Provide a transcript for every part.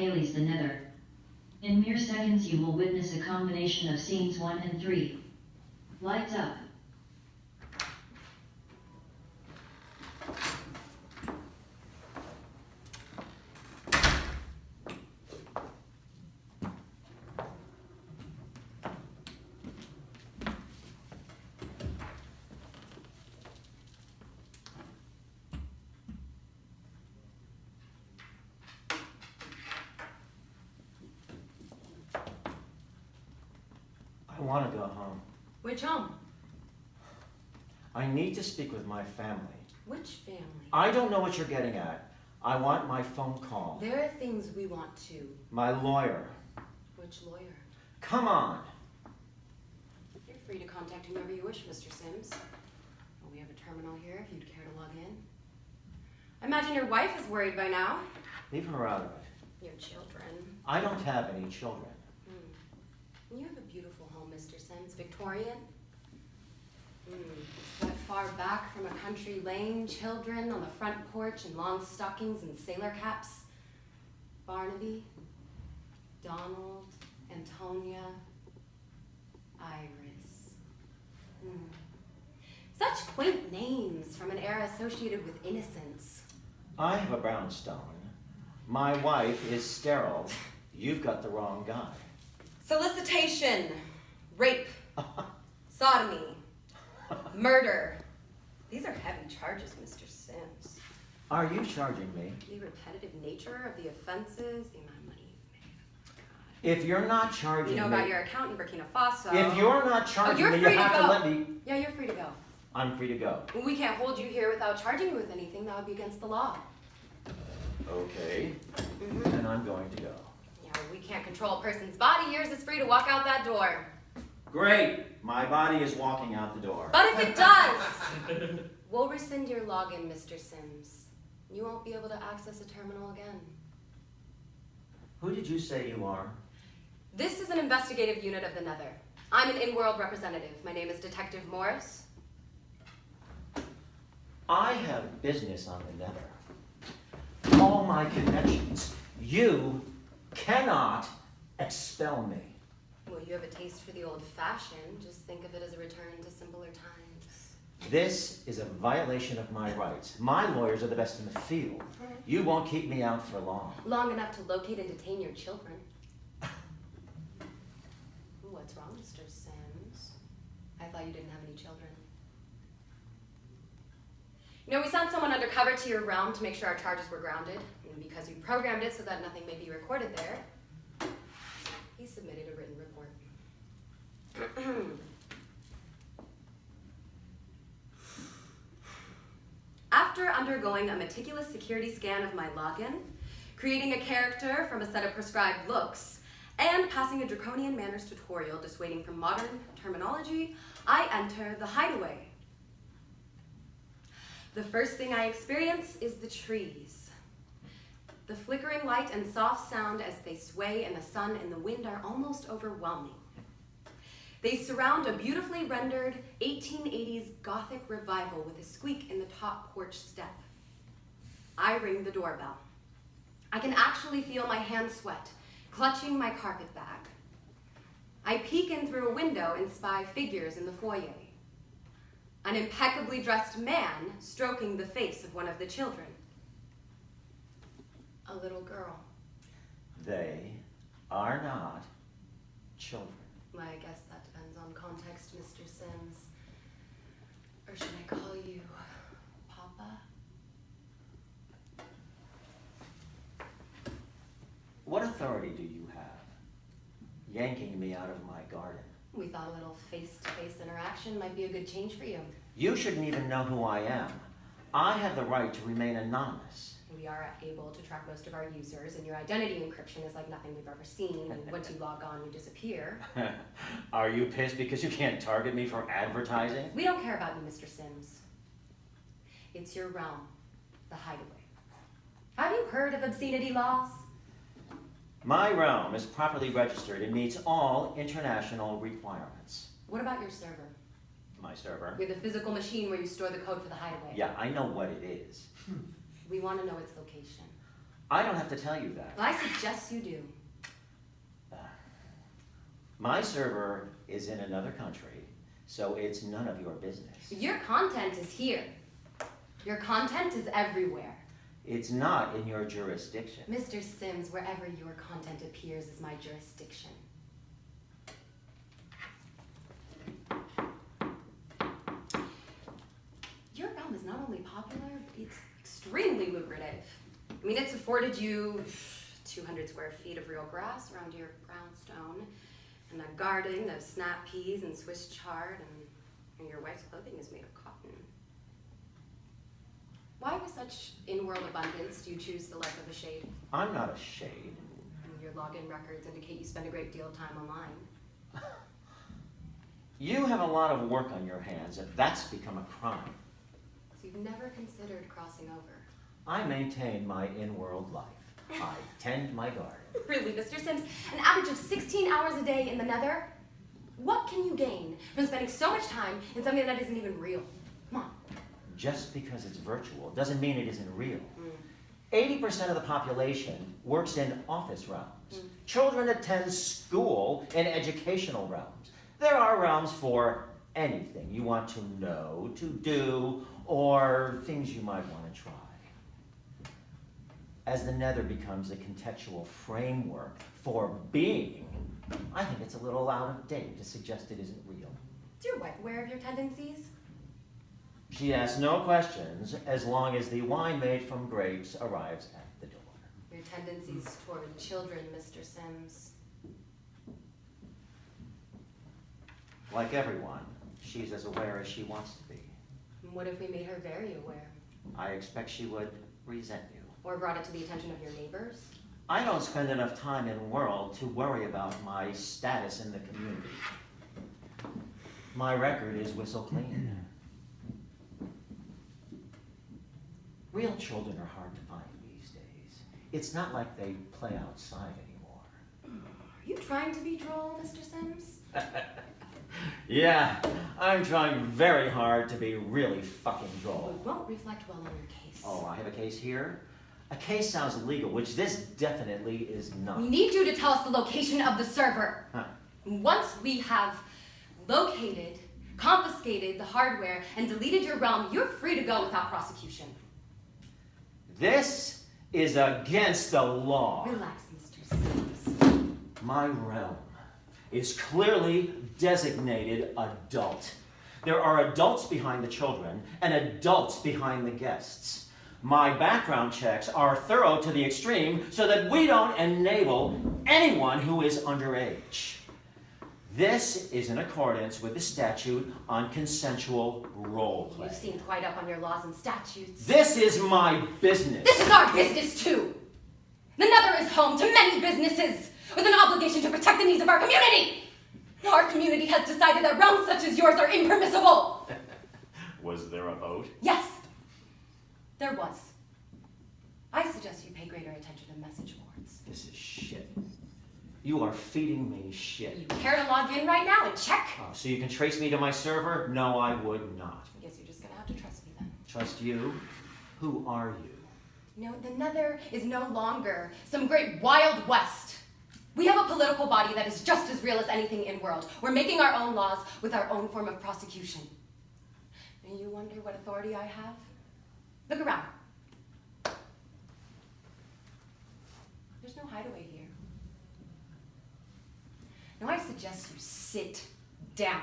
Haley's The Nether. In mere seconds you will witness a combination of scenes 1 and 3. Lights up. I want to go home. Which home? I need to speak with my family. Which family? I don't know what you're getting at. I want my phone call. There are things we want to. My lawyer. Which lawyer? Come on. You're free to contact whomever you wish, Mr. Sims. We have a terminal here if you'd care to log in. I imagine your wife is worried by now. Leave her out of it. Your children. I don't have any children. You have a beautiful home, Mr. Sims. Victorian. Set far back from a country lane, children on the front porch in long stockings and sailor caps. Barnaby, Donald, Antonia, Iris. Such quaint names from an era associated with innocence. I have a brownstone. My wife is sterile. You've got the wrong guy. Solicitation, rape, sodomy, murder. These are heavy charges, Mr. Sims. Are you charging me? The repetitive nature of the offenses, the amount of money you've made. If you're not charging me... You know about your account in Burkina Faso. If you're not charging me, you have to let me... Yeah, you're free to go. I'm free to go. Well, we can't hold you here without charging you with anything. That would be against the law. Okay. Then I'm going to go. We can't control a person's body. Yours is free to walk out that door. Great. My body is walking out the door. But if it does, we'll rescind your login, Mr. Sims. You won't be able to access a terminal again. Who did you say you are? This is an investigative unit of the Nether. I'm an in-world representative. My name is Detective Morris. I have business on the Nether. All my connections. You cannot expel me. Well, you have a taste for the old-fashioned. Just think of it as a return to simpler times. This is a violation of my rights. My lawyers are the best in the field. You won't keep me out for long. Long enough to locate and detain your children. What's wrong, Mr. Sims? I thought you didn't have any children. You know, we sent someone undercover to your realm to make sure our charges were grounded. And because you programmed it so that nothing may be recorded there, he submitted a written report. After undergoing a meticulous security scan of my login, creating a character from a set of prescribed looks, and passing a draconian manners tutorial dissuading from modern terminology, I enter the Hideaway. The first thing I experience is the trees. The flickering light and soft sound as they sway in the sun and the wind are almost overwhelming. They surround a beautifully rendered 1880s Gothic revival with a squeak in the top porch step. I ring the doorbell. I can actually feel my hands sweat, clutching my carpet bag. I peek in through a window and spy figures in the foyer. An impeccably dressed man stroking the face of one of the children. A little girl. They are not children. Well, I guess that depends on context, Mr. Sims. Or should I call you Papa? What authority do you have yanking me out of my garden? We thought a little face-to-face interaction might be a good change for you. You shouldn't even know who I am. I have the right to remain anonymous. We are able to track most of our users, and your identity encryption is like nothing we've ever seen. And once you log on, you disappear. Are you pissed because you can't target me for advertising? We don't care about you, Mr. Sims. It's your realm, the Hideaway. Have you heard of obscenity laws? My realm is properly registered and meets all international requirements. What about your server? My server? You're the physical machine where you store the code for the Hideaway. Yeah, I know what it is. We want to know its location. I don't have to tell you that. Well, I suggest you do. My server is in another country, so it's none of your business. Your content is here. Your content is everywhere. It's not in your jurisdiction. Mr. Sims, wherever your content appears is my jurisdiction. Your realm is not only popular, but it's extremely lucrative. I mean, it's afforded you 200 square feet of real grass around your brownstone, and a garden of snap peas and Swiss chard, and your wife's clothing is made of cotton. Why with such in-world abundance do you choose the life of a shade? I'm not a shade. Your login records indicate you spend a great deal of time online. You have a lot of work on your hands, and that's become a crime. So you've never considered crossing over? I maintain my in-world life. I tend my garden. Really, Mr. Sims, an average of 16 hours a day in the Nether? What can you gain from spending so much time in something that isn't even real? Come on. Just because it's virtual doesn't mean it isn't real. 80% of the population works in office realms. Children attend school in educational realms. There are realms for anything you want to know, to do, or things you might want to try. As the Nether becomes a contextual framework for being, I think it's a little out of date to suggest it isn't real. Is your wife aware of your tendencies? She asks no questions as long as the wine made from grapes arrives at the door. Your tendencies toward children, Mr. Sims. Like everyone, she's as aware as she wants to be. What if we made her very aware? I expect she would resent you. Or brought it to the attention of your neighbors? I don't spend enough time in the world to worry about my status in the community. My record is whistle clean. Real children are hard to find these days. It's not like they play outside anymore. Are you trying to be droll, Mr. Sims? Yeah, I'm trying very hard to be really fucking droll. It won't reflect well on your case. Oh, I have a case here? A case sounds illegal, which this definitely is not. We need you to tell us the location of the server. Huh. Once we have located, confiscated the hardware, and deleted your realm, you're free to go without prosecution. This is against the law. Relax, Mr. Sims. My realm is clearly designated adult. There are adults behind the children and adults behind the guests. My background checks are thorough to the extreme so that we don't enable anyone who is underage. This is in accordance with the statute on consensual role play. You seem quite up on your laws and statutes. This is my business. This is our business too. The Nether is home to many businesses with an obligation to protect the needs of our community. Our community has decided that realms such as yours are impermissible. Was there a vote? Yes, there was. I suggest you pay greater attention to message boards. This is shit. You are feeding me shit. You care to log in right now and check? Oh, so you can trace me to my server? No, I would not. I guess you're just gonna have to trust me then. Trust you? Who are you? You know, the Nether is no longer some great Wild West. We have a political body that is just as real as anything in world. We're making our own laws with our own form of prosecution. And you wonder what authority I have? Look around. There's no hideaway here. Now I suggest you sit down.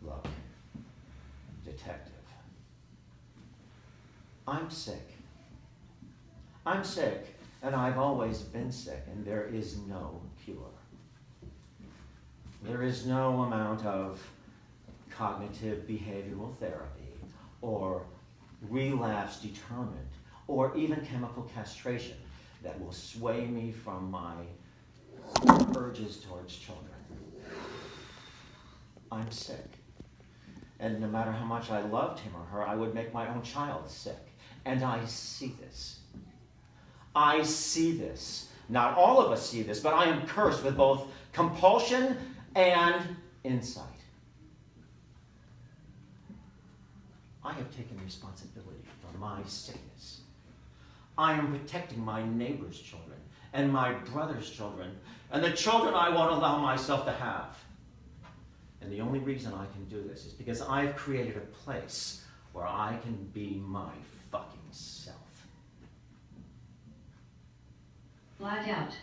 Look, detective. I'm sick. I'm sick, and I've always been sick, and there is no cure. There is no amount of cognitive behavioral therapy, or relapse deterrent, or even chemical castration that will sway me from my urges towards children. I'm sick. And no matter how much I loved him or her, I would make my own child sick. And I see this. I see this. Not all of us see this, but I am cursed with both compulsion and insight. I have taken responsibility for my sickness. I am protecting my neighbor's children and my brother's children and the children I won't allow myself to have. And the only reason I can do this is because I've created a place where I can be my fucking self. Blackout.